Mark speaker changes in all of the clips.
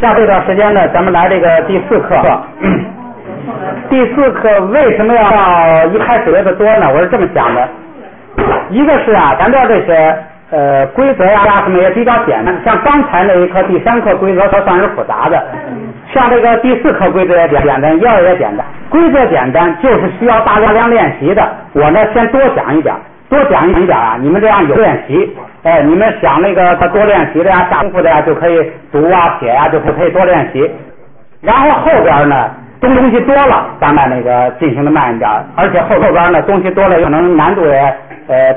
Speaker 1: 下这段时间呢，咱们来这个第4课。第4课为什么要一开始来的多呢？我是这么想的，一个是啊，咱这这些规则呀什么也比较简单，像刚才那一课第3课规则它算是复杂的，像这个第4课规则也简单，要也简单。规则简单就是需要大量练习的。我呢先多讲一点啊，你们这样有练习，你们想那个多练习的呀，下功夫的呀，就可以读啊写呀，就可以多练习。然后后边呢东西多了，咱们那个进行的慢一点，而且后边呢东西多了，可能难度也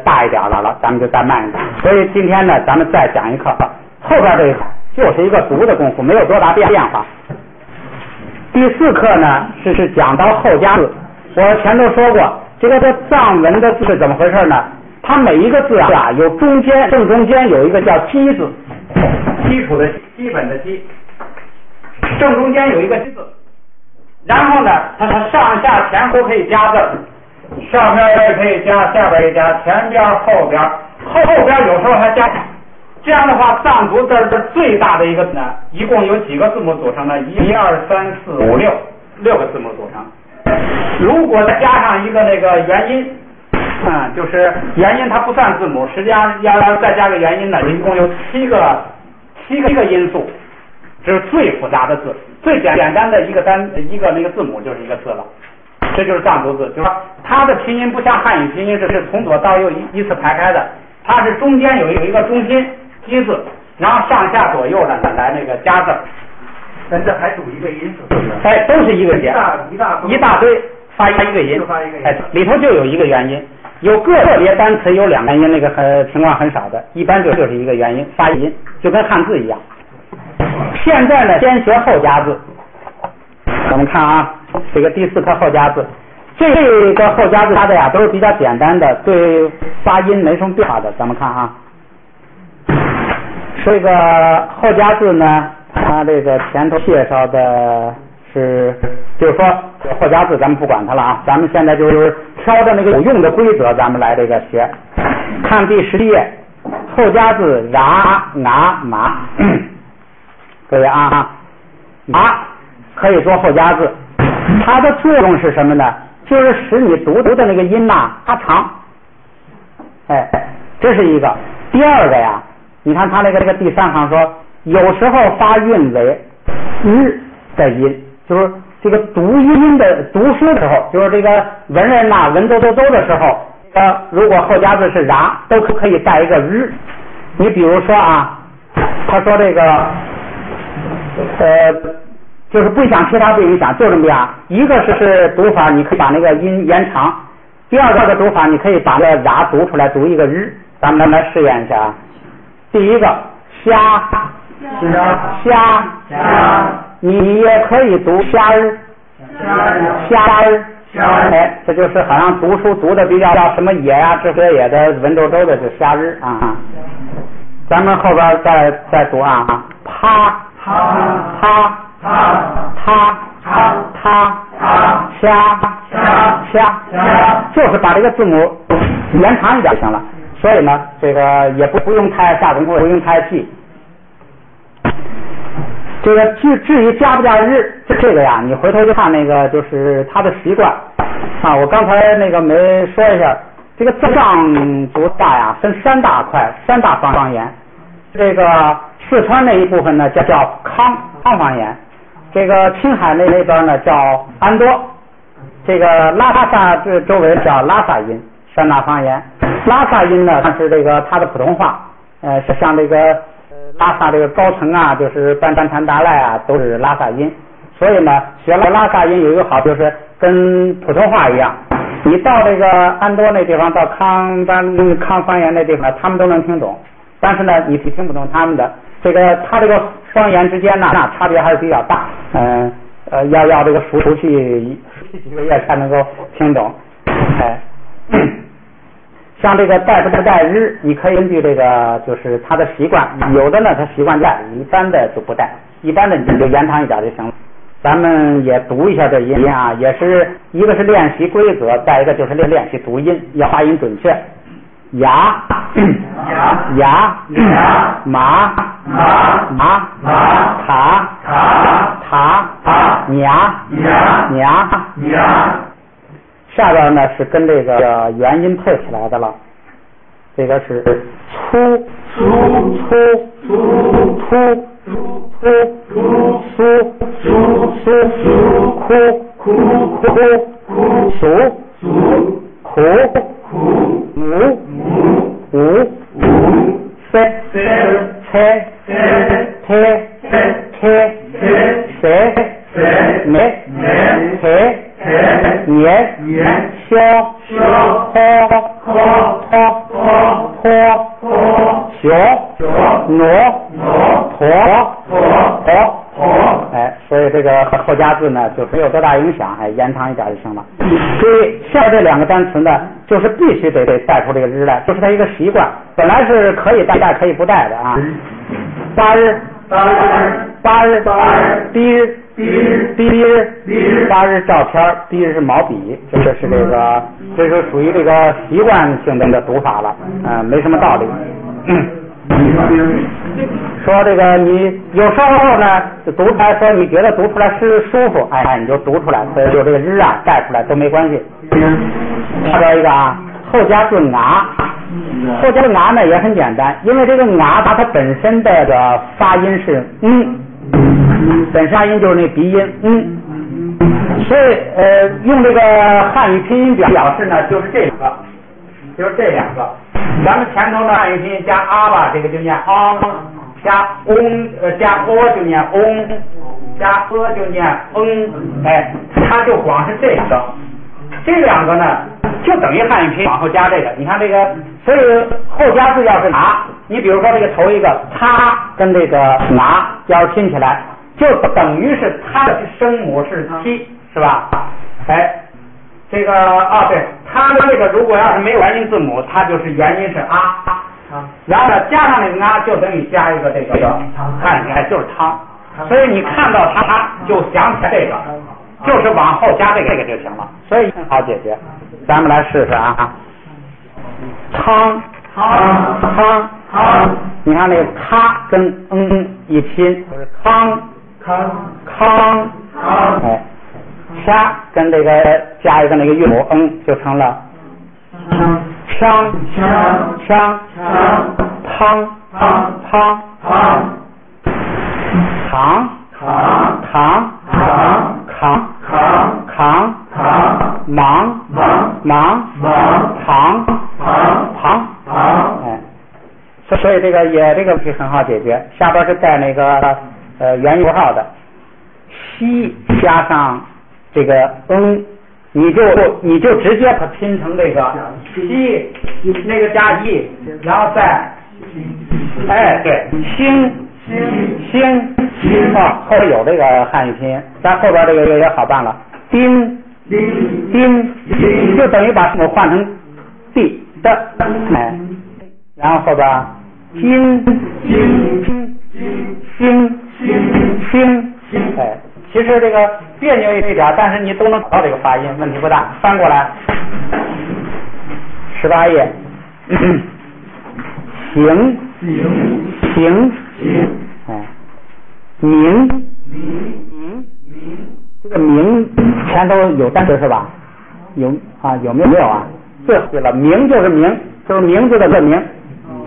Speaker 1: 大一点了，咱们就再慢一点。所以今天呢，咱们再讲一课，后边这一课就是一个读的功夫，没有多大变化。第4课呢是讲到后加字，我前头说过，这个藏文的字是怎么回事呢？它每一个字啊，有正中间有一个叫基字，基础的基本的基，正中间有一个基字，然后呢，它上下前后可以加字，上边也可以加，下边也加，前边后边，后边有时候还加。这样的话，藏族字是最大的一个呢，一共有几个字母组成呢？1、2、3、4、5、6个字母组成。如果再加上一个那个元音，就是元音它不算字母，实际上要再加个元音呢，一共有七个因素，这是最复杂的字。最简单的一个那个字母就是一个字了，这就是藏族字，就是说它的拼音不像汉语拼音是从左到右依次排开的，它是中间有一个中心基字，然后上下左右呢来那个加字。
Speaker 2: 但这还属一个音是不是？
Speaker 1: 都是一个音，一大堆发一个音，里头就有一个元音，有个别单词有2个音，那个情况很少的，一般就是一个元音发音，就跟汉字一样。现在呢，先学后加字，我们看啊，这个第4课后加字，这个后加字它的呀都是比较简单的，对发音没什么变化的。咱们看啊，这个后加字呢，它这个前头介绍的是，就是说后加字咱们不管它了啊，咱们现在就是挑着那个有用的规则，咱们来这个学。看第11页，后加字ra、nga、ma，各位啊，可以做后加字，它的作用是什么呢？就是使你读的那个音拉长，这是一个。第二个呀，你看它那个第3行说，有时候发韵为日的音，就是这个读音的读书的时候，就是这个文人呐文绉的时候，如果后加字是ra，都可以带一个日。你比如说啊，他说这个就是不影响其他不影响，就这么样。一个是读法，你可以把那个音延长；第二个读法，你可以把那个ra读出来，读一个日。咱们来试验一下啊。第一个虾，你也可以读虾儿，这就是好像读书读的比较什么野呀、这些野的文绉的，就虾日啊。咱们后边再读啊，啪，虾，就是把这个字母延长一点就行了。所以呢，这个也不用太下功夫，不用太细。这个至于加不加日，这个呀，你回头就看那个就是他的习惯啊。我刚才那个没说一下，这个藏族话呀分3大块，3大方言。这个四川那一部分呢叫康方言，这个青海那边呢叫安多，这个拉萨这周围叫拉萨音，3大方言。拉萨音呢，它是这个它的普通话，像这个拉萨这个高层啊，就是班禅达赖啊，都是拉萨音。所以呢，学了拉萨音有一个好，就是跟普通话一样。你到这个安多那地方，到康方言那地方，他们都能听懂。但是呢，你听不懂他们的他这个方言之间呢，那差别还是比较大。要这个熟悉几个月才能够听懂。像这个带不带日，你可以根据这个就是他的习惯，有的呢他习惯带，一般的就不带，一般的你就延长一点就行了。咱们也读一下这音啊，也是一个是练习规则，再一个就是练习读音，要发音准确。牙马卡下边呢是跟这个元音配起来的了，这个是粗所以这个后加字呢就没有多大影响，延长一点就行了。所以下这两个单词呢，就是必须得带出这个日来，就是它一个习惯。本来是可以带可以不带的啊。8日，第一日，8日照片，第一日是毛笔，这是这个，这就属于这个习惯性的读法了，没什么道理。说这个你有时候呢读出来，说你觉得读出来是舒服，你就读出来，所以就这个日啊带出来都没关系。下边一个啊，后加字啊，后加字啊呢也很简单，因为这个啊它本身的发音是本发音就是那鼻音所以用这个汉语拼音表示呢就是这两个，咱们前头呢汉语拼音加啊吧，这个就念啊，加加就念加就念它就光是这两个呢就等于汉语拼音往后加这个，你看这个，所以后加字要是啊，你比如说这个头一个它跟这个啊要是拼起来，就等于是它的声母是七，是吧？这个对，它这个如果要是没有元音字母，它就是元音是啊，然后呢加上那个啊就等于加一个这个汉语就是汤，所以你看到它就想起来这个，就是往后加这个就行了，所以很好解决。咱们来试试啊，汤，你看那个咔跟一拼就是康，沙跟这个加一个那个韵母就成了锵，汤，扛，忙，旁，所以这个这个是很好解决。下边是带那个元音符号的，西加上这个你就直接把它拼成这个西，那个加一，然后再对，星后边有这个汉语拼音，咱后边这个也好办了，丁就等于把字母换成地的，然后后边星，其实这个别扭一点，但是你都能找到这个发音，问题不大。翻过来，18页，行，名，这个名前头有单词是吧？有没有啊？对了，名就是名，就是名字的这名，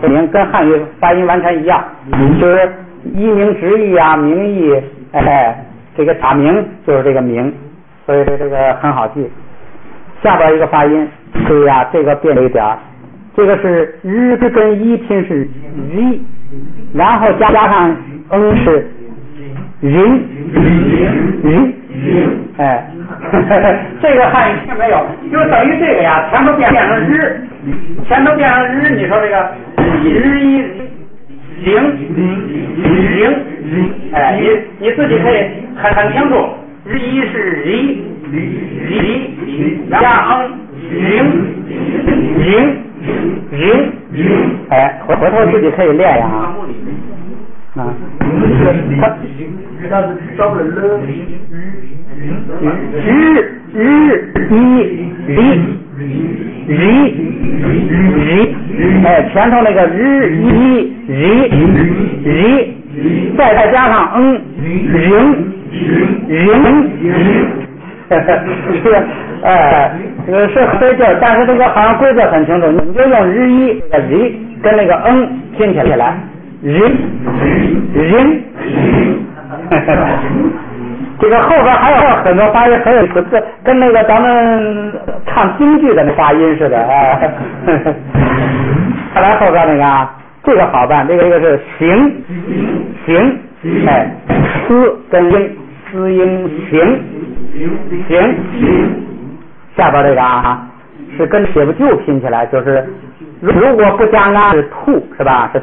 Speaker 1: 这名跟汉语发音完全一样，就是一名直译啊，名义，这个假名就是这个名，所以这个很好记。下边一个发音，对呀，这个变了一点，这个是日跟一拼是日，然后加上是人，这个汉语拼没有，就等于这个呀，前头变成日，你说这个日一零，你自己可以很清楚，日一是日，然后零，回头自己可以练呀
Speaker 2: 他是招了了，
Speaker 1: 前头那个再加上是对劲，但是这个好像规则很清楚，你就用日一这个日跟那个拼起来，日。这个后边还有很多发音很有意思，跟那个咱们唱京剧的那发音似的。再来后边那个，这个好办，这个是行，思跟音，思音行。下边这个是跟写不就拼起来，就是如果不加是兔是吧？是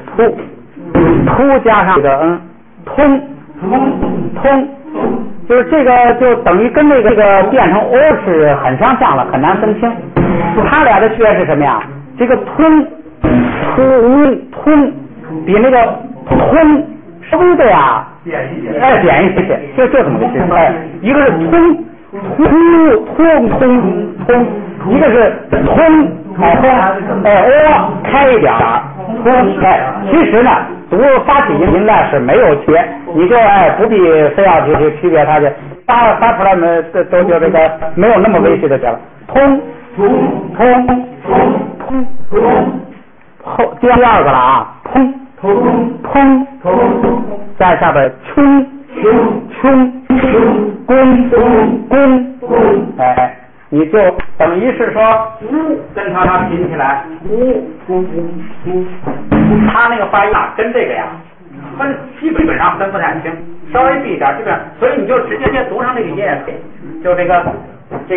Speaker 1: 兔加上这个通，就是这个就等于跟这个变成 o 是很相像了，很难分清。它俩的区别是什么呀？这个通比那个通稍微的呀扁一些，就这么个区别。一个是通，一个是通，开一点通，其实呢，读发起音呢是没有区别，你就不必非要去区别它去，发出来呢都就这个没有那么微细的了。通，后第二个了通，在下边冲，弓，你就等于是说跟它拼起来，它那个发音跟这个呀基本上分不太清，稍微闭一点，所以你就直接读上那个音也可以，就这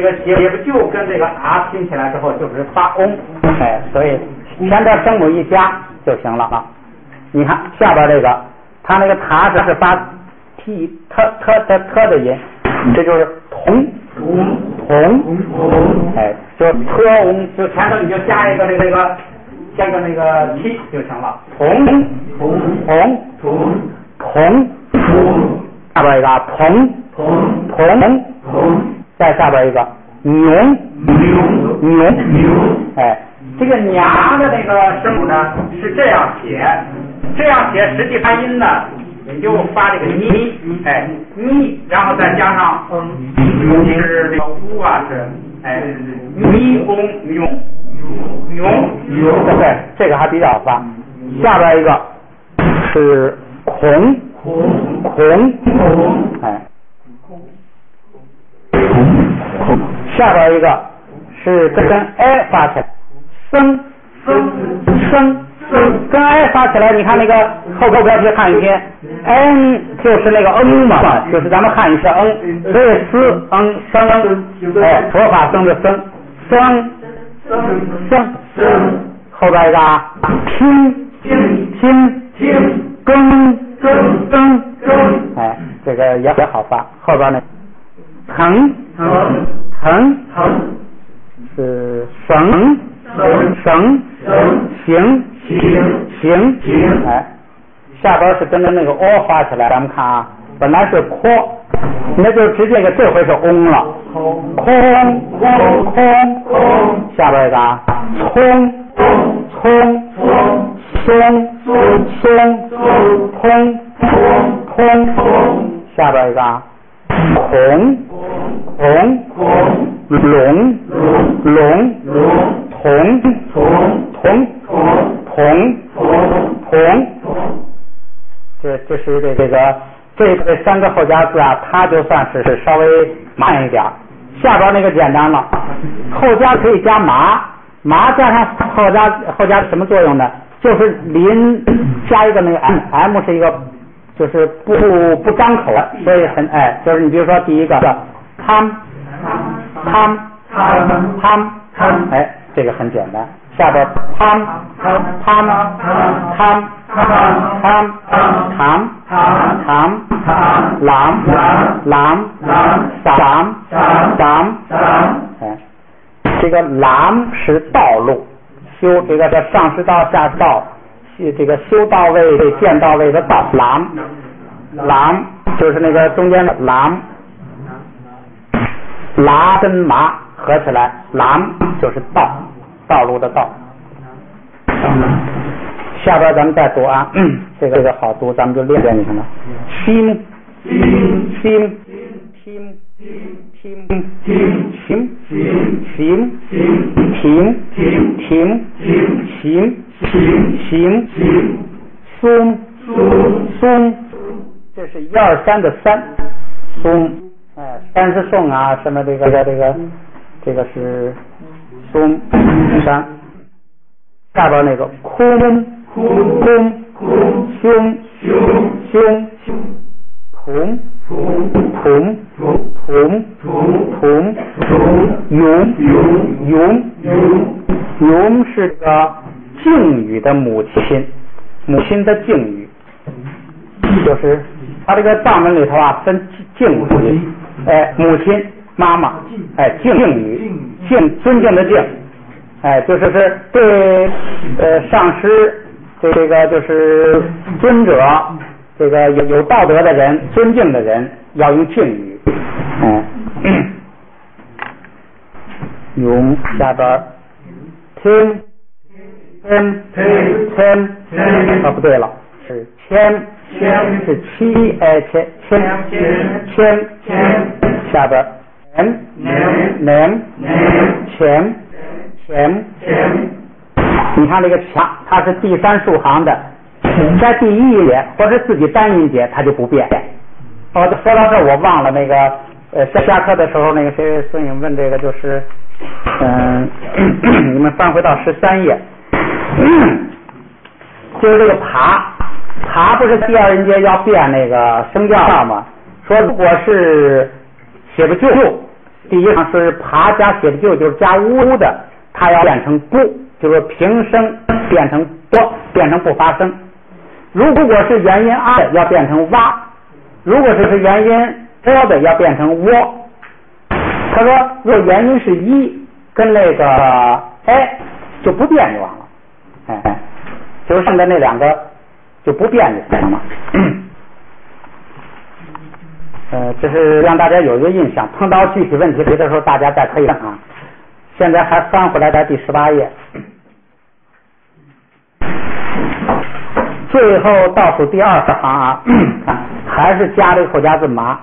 Speaker 1: 个写不就跟这个拼起来之后就是发嗡，所以前边声母一加就行了。你看下边这个，它那个塔是发 t 特的音，这就是同，就特嗡，就前头你就加一个那个 t 就行了。同，下边一个同，再下边一个牛，这个娘的那个声母呢是这样写，实际发音呢你就发这个咪，然后再加上是这个乌是咪嗡牛，对，这个还比较发。下边一个是孔，下边一个是跟发起来，生，跟 I 发起来，你看那个后标题汉语拼 N 就是那个嘛，就是咱们汉语是 N， 所以生，佛法生的生，后边一个听，更，这个也好发。后边呢，腾是省，行，下边是跟着那个 o 发起来，咱们看本来是扩，那就直接这回是嗡了，空，下边一个葱，通，下边一个孔，龙，同，这是这三个后加字它就算是稍微慢一点。下边那个简单了，后加可以加麻加上后加什么作用呢？就是加一个那个 m 是一个就是不张口，所以很就是你比如说第一个汤，这个很简单。下边汤，这个栏是道路，修这个叫上士道下士道，这个修到位见到位的道，栏就是那个中间的栏，拉跟麻合起来，栏就是道路的道。下边咱们再读这个好读，咱们就练就行了。心， tim tim tim tim tim tim tim tim tim tim松松，这是1、2、3的3，松，3是松啊，什么这个是松山，下边那个空胸同永是个敬语的母亲的敬语，就是他这个藏文里头啊分敬语，母亲妈妈，敬语，尊敬的敬，就是对上师这个就是尊者，这个有道德的人，尊敬的人要用敬语，永下边听不对了，是千是7千下边年前，你看这个强，它是第3竖行的，在第1节或者自己单音节它就不变。说到这我忘了那个下课的时候那个谁孙颖问这个就是你们翻回到13页，就是这个爬不是第2音节要变那个声调吗？说如果是写不就，第一行是爬加写不就就是加乌的，它要变成不，就是平声变成波，变成不发声。如果是元音啊的要变成哇，如果是元音波的要变成窝。他说若元音是一跟那个就不变就完了，就是剩的那2个就不变就行了。这是让大家有一个印象，碰到具体问题的时候大家再可以看啊。现在还翻回来在第18页，最后倒数第2行啊，还是加这个后加字麻，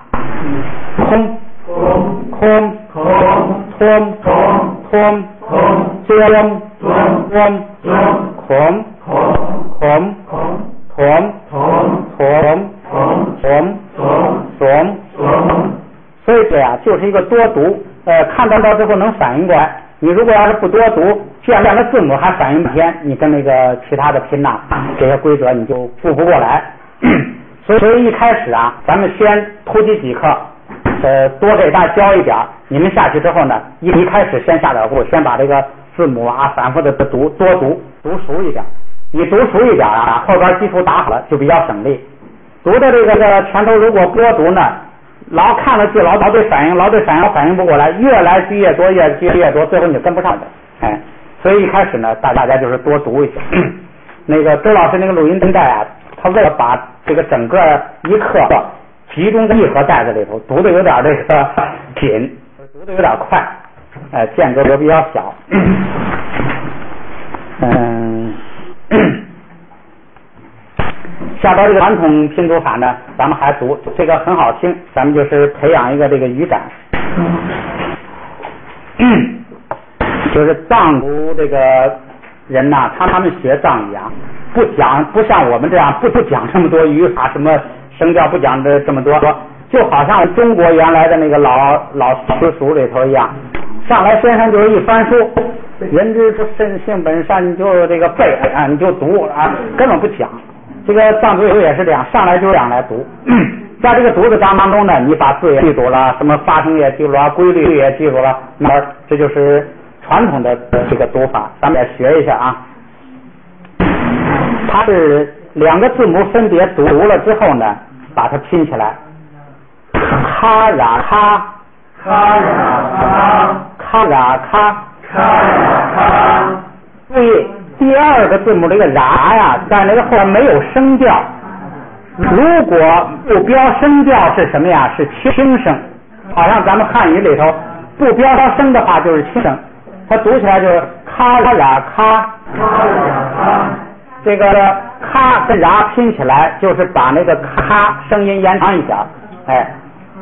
Speaker 1: 空所以这样就是一个多读，看到之后能反应过来。你如果要是不多读，这样的字母还反应不偏，你跟那个其他的拼呐这些规则你就复不过来。所以一开始啊，咱们先突击几课，多给大家教一点，你们下去之后呢，一开始先下点步，先把这个字母啊反复的多读熟一点。你读熟一点啊，后边基础打好了就比较省力。读的这个前头如果多读呢，老看了去老对反应不过来，越来句越多，最后你就跟不上的。所以一开始呢，大家就是多读一下。那个周老师那个录音带啊，他为了把这个整个一课集中在一盒袋子里头，读的有点这个紧，读的有点快，间隔比较小。下边这个传统拼读法呢，咱们还读，这个很好听，咱们就是培养一个这个语感。就是藏族这个人呐，他们学藏语啊，不像我们这样不讲这么多语法，什么声调不讲这么多，就好像中国原来的那个老私塾里头一样，上来先生就是一翻书，人之初性本善，你就这个背啊，你就读啊，根本不讲。这个藏族也是这样，上来就这样来读。在这个读的当中呢，你把字也记住了，什么发声也记住了，规律也记住了，那么这就是传统的这个读法，咱们也学一下啊。它是2个字母分别读了之后呢，把它拼起来，咔啦咔，咔啦咔，注意第2个字母这个啦呀，在那个后面没有声调。如果不标声调是什么呀？是轻声，好像咱们汉语里头不标声的话就是轻声，它读起来就是咔啦咔，这个咔跟啦拼起来就是把那个咔声音延长一点，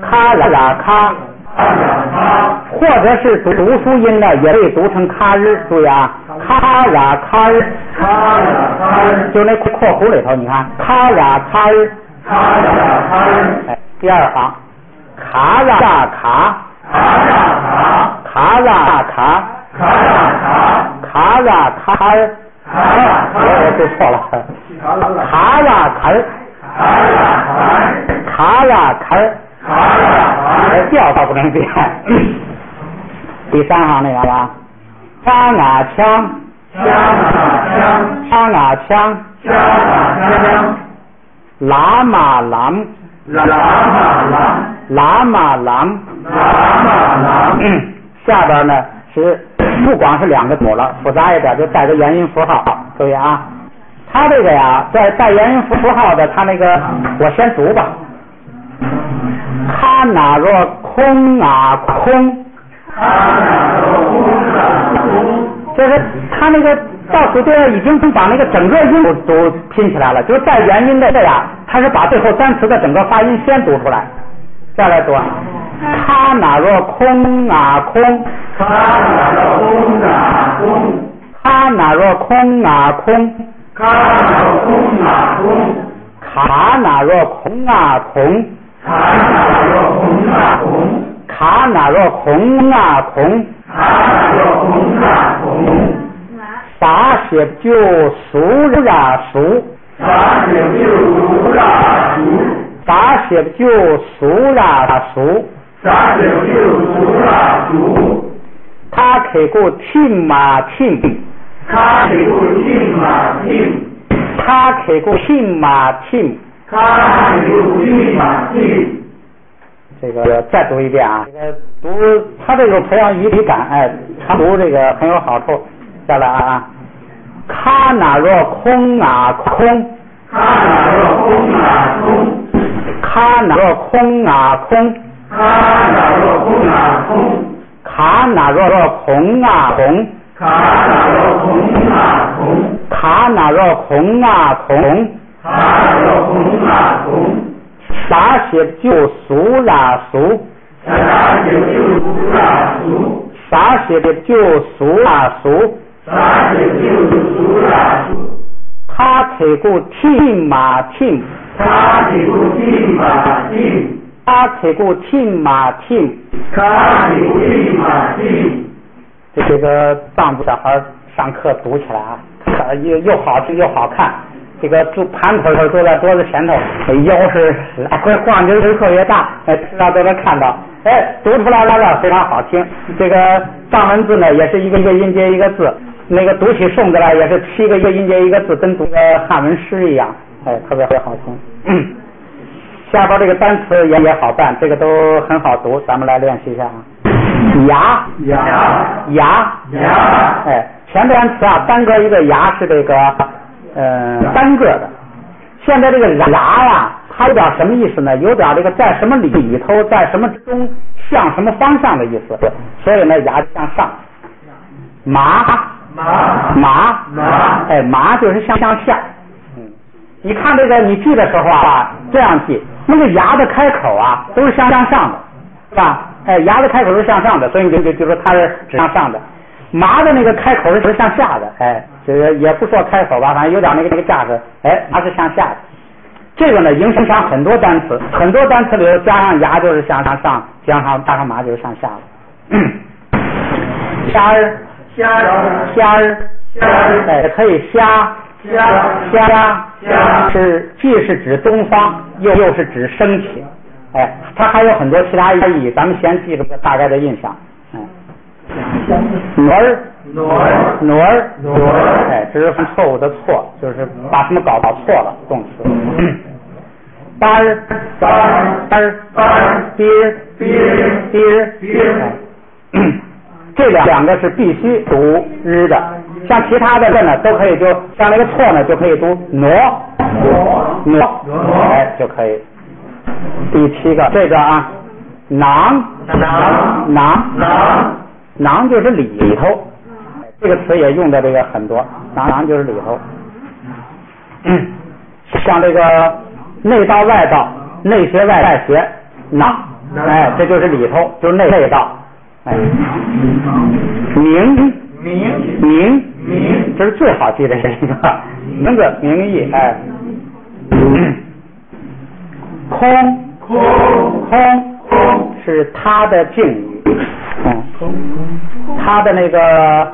Speaker 1: 咔啦咔，或者是读书音呢，也可以读成咔日，注意啊，咔啦咔日，就那括弧里头，你看咔啦咔日，哎，第二行，咔啦卡，咔啦卡，卡啦卡日，我读错了，卡啦卡日，卡啦卡日。调倒不能变。第三行那个吧，枪啊枪，枪啊枪，喇嘛郎，喇嘛郎，下边呢是不光是两个字母了，复杂一点就带个元音符号，注意啊，它这个呀带元音符号的，它那个我先读吧。卡那若空啊空，就是他那个到此地已经把那个整个音都拼起来了，就是带元音的这样，他是把最后单词的整个发音先读出来，再来读。卡那若空啊空，卡那若空啊空，卡那若空啊空，卡那若空啊空，卡那若空啊空。卡那若空啊空，卡那若空啊空，啥些就数啦数，啥些就数啦数，啥些就数啦数，啥些就数啦数。他开过听嘛听，他开过听嘛听，他开过听嘛听。这个再读一遍啊！这个读他这个培养语体感，哎，常读这个很有好处。再来啊！卡那若空啊空，卡那若空啊空，卡那若空啊空，卡那若空啊空，卡那若空啊空，卡那若空啊空，卡那若空啊空。啥些就数啦数，啥些就数啦数，啥些的就数啦数，啥些就数啦数。他开过听嘛听，他开过听嘛听，他开过听嘛听，他开过听嘛听。这个藏族小孩上课读起来啊，又好听又好看。这个盘腿坐在桌子前头，腰是来回晃劲儿特别大，知道都能看到，读出来了非常好听。这个藏文字呢，也是一个音节一个字，那个读起颂字来也是7个音节一个字，跟读个汉文诗一样，特别好听。下边这个单词也好办，这个都很好读，咱们来练习一下啊。牙，前单词啊，单个一个牙是这个。单个的，现在这个牙呀，它有点什么意思呢？有点这个在什么里头，在什么之中，向什么方向的意思。所以呢，牙向上。麻，麻就是向下。你看这个，你记的时候啊，这样记，那个牙的开口啊，都是向上的，是吧？牙的开口是向上的，所以你就说它是指向上的。麻的那个开口是向下的，就是也不说开口吧，反正有点那个架势，它是向下的。这个呢，影响很多单词，很多单词里头加上牙就是向上，加上麻就是向下的。虾儿，也可以虾，是既是指东方，又是指升起，它还有很多其他意义，咱们先记住个大概的印象。挪儿，这是犯错误的错，就是把什么搞错了，动词。班儿，这两个是必须读日的，像其他的呢都可以，就像那个错呢就可以读挪，就可以。第7个，这个啊，囊就是里头，这个词也用的这个很多，囊就是里头。像这个内道外道，内学外学，囊，哎，这就是里头，就是内道，哎，名，这是最好记的这个名字名义，哎，空是他的敬语，他的那个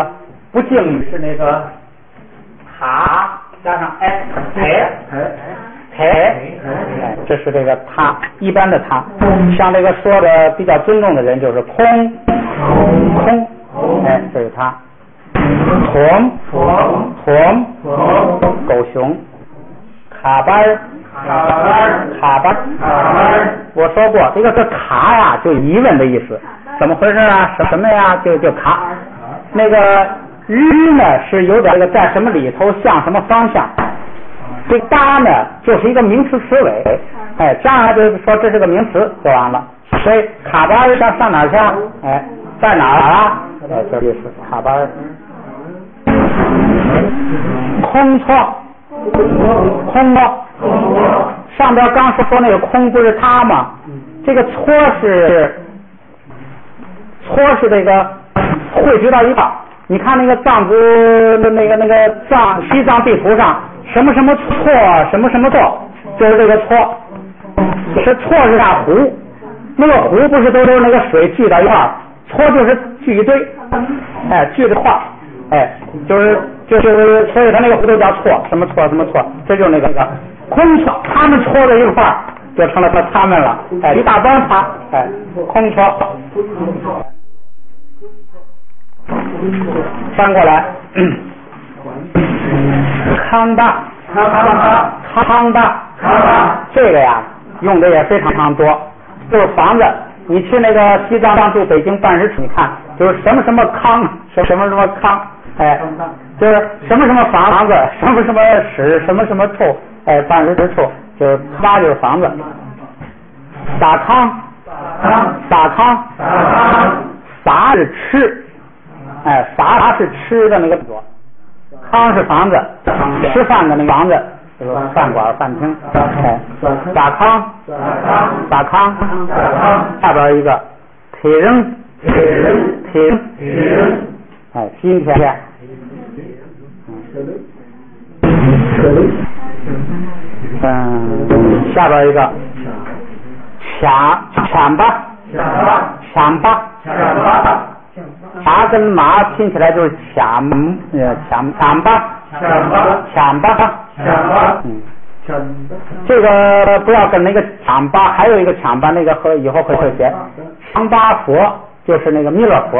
Speaker 1: 不敬语是那个他加上哎，这是这个他一般的他，像这个说的比较尊重的人就是空，哎，这是他。驼，狗熊，卡班，我说过这个卡呀，就疑问的意思，怎么回事啊？什么呀？就卡。那个日呢是有点这个在什么里头向什么方向，这个搭呢就是一个名词词尾，哎，这样就是说这是个名词就完了。所以卡班上哪儿去？哎，在哪儿啊？哎，这意思卡班。空错，上边刚说那个空不是他吗？这个搓是这个汇聚到一块。你看那个藏族的那个西藏地图上，什么错，什么错，就是这个搓，是搓是大湖，那个湖不是都是那个水聚到一块，搓就是聚一堆，哎，聚的块，哎，就是，所以他那个湖都叫错，什么错，这就是那个空错，他们搓在一块儿，就成了他们了，哎，一大帮他，哎，空错。翻过来，康巴，这个呀用的也非常多，就是房子。你去那个西藏驻北京办事处，你看就是什么康，什么康，哎，就是什么房子，什么室，什么处，哎，办事处就是挖就是房子。撒康，撒是吃。哎，撒是吃的那个左，康是房子，吃饭的那个房子，就是饭馆、饭厅。哎，撒康，下边一个铁扔，哎，今天，下边一个抢吧。马跟马拼起来就是抢吧，这个不要跟那个抢吧，还有一个抢吧，那个和以后会写强巴佛，就是那个弥勒佛，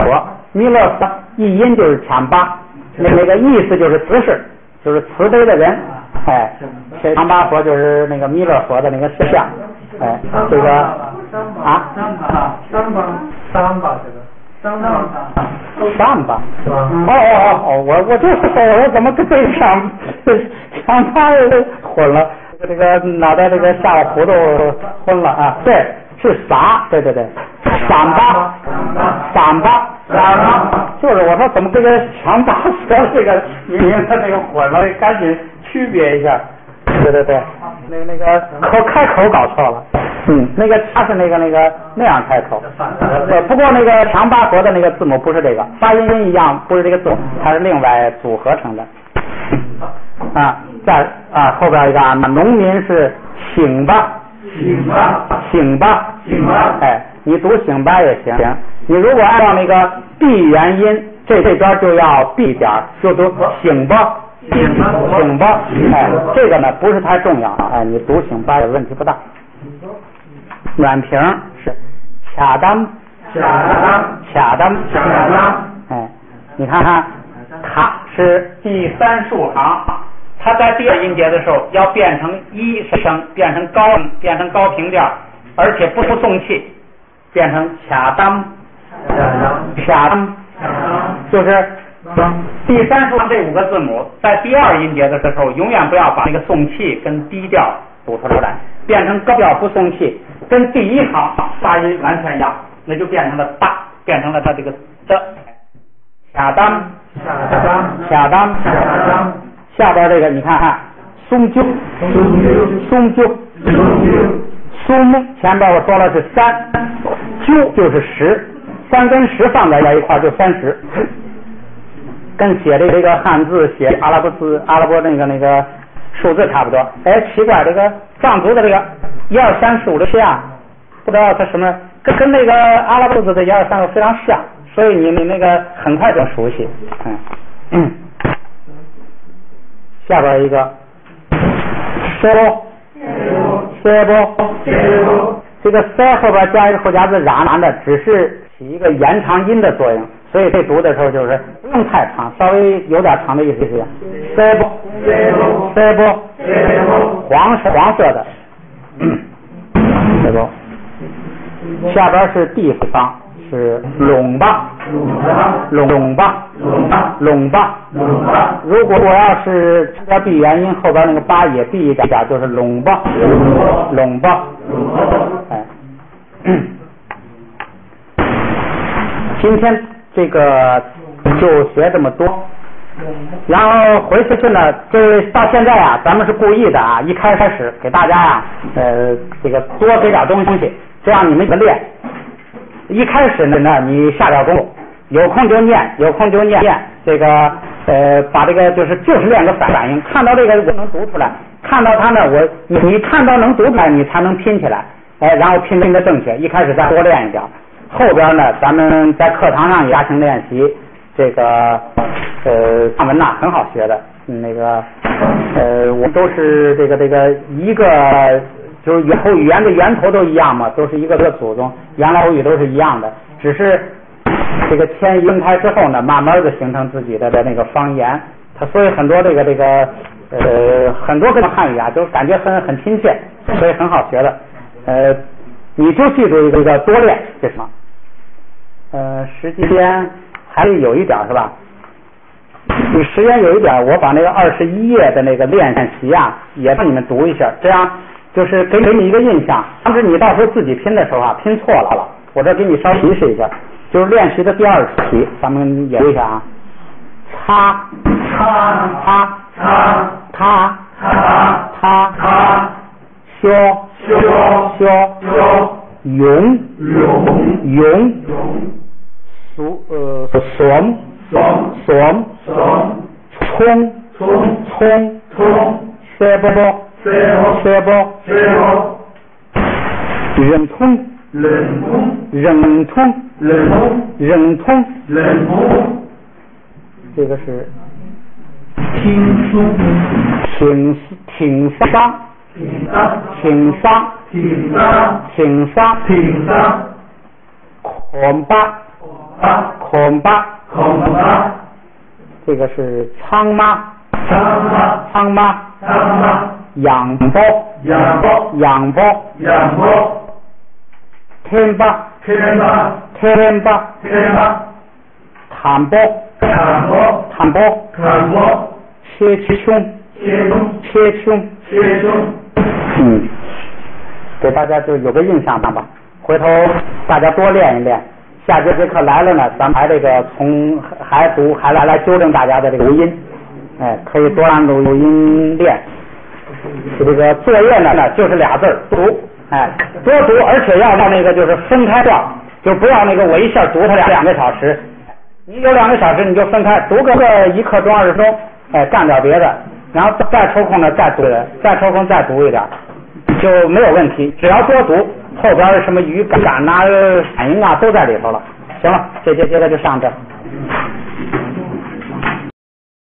Speaker 1: 译音就是抢吧，那个意思就是慈氏，就是慈悲的人，哎，强巴佛就是那个弥勒佛的那个像，哎，这个啊，上吧，我就说我怎么跟这上他混了，这个脑袋这个下午糊涂昏了啊，对，是撒，对，散吧，就是我说怎么跟这个强大说这个名字这个混了，赶紧区别一下，对，那个开口搞错了。那个他是那样开口，不过那个强巴佛的那个字母不是这个，发音一样，不是这个字母，它是另外组合成的。再后边一个农民是醒吧，哎，你读醒吧也行，你如果按照那个闭元音，这边就要闭点，就读醒吧，哎，这个呢不是太重要，哎，你读醒吧也问题不大。软平是卡当，哎，你看卡是第三竖行，它在第二音节的时候要变成一声，变成高平调，而且不送气，变成卡当，就是第三竖行这5个字母在第二音节的时候，永远不要把那个送气跟低调读出来，变成高调不送气，跟第一行发音完全一样，那就变成了大，变成了它这个的卡当，下边这个你看看松鸠，苏木前边我说了是3，九就是10，3跟10放在一块就30，跟写的这个汉字写阿拉伯那个数字差不多。哎，奇怪，这个藏族的这个1、2、3、4、5、6、7啊，不知道它什么跟那个阿拉伯字的1、2、3个非常像，所以你那个很快就熟悉。下边一个说这个塞后边加一个后加字然的，只是起一个延长音的作用，所以这读的时候就是不用太长，稍微有点长的意思是塞波黄色的塞波。下边是地方是拢巴。如果我要是要闭元音，后边那个巴也闭一点，就是拢巴。哎，今天这个就学这么多，然后回去呢，这到现在啊，咱们是故意的啊，一开始给大家啊，这个多给点东西，这样你们练。一开始呢，你下点功夫，有空就念，这个把这个就是练个反应，看到这个我能读出来，看到它呢，你看到能读出来，你才能拼起来，然后拼的正确。一开始再多练一点，后边呢，咱们在课堂上也加强练习，这个藏文呐很好学的，那个我都是这个一个。就是语言的源头都一样嘛，都是一个祖宗，原来口语都是一样的，只是这个迁移分开之后呢，慢慢的形成自己的那个方言。它所以很多这个很多跟汉语啊，就感觉很亲切，所以很好学的。你就记住一个多练，这是什么？时间还有一点是吧？你时间有一点，我把那个21页的那个练习啊，也让你们读一下，这样。就是给你一个印象，防止你到时候自己拼的时候啊拼错了。我这给你稍提示一下，就是练习的第2题，咱们演一下啊。修永冲塞波忍通，这个是挺桑，孔巴，这个是苍妈，仰包，天巴，坦波，切胸，给大家就有个印象吧。回头大家多练一练，下节课来了呢，咱们还这个还来纠正大家的这个读音，可以多按录音练。这个作业呢就是2字读，多读，而且要到那个就是分开段，就不要那个我一下读它2个小时，你有2个小时你就分开读个1刻钟20分钟，干点别的，然后再抽空呢再读一点，就没有问题。只要多读，后边什么语感啊、反应啊都在里头了。行了，这节课就上这。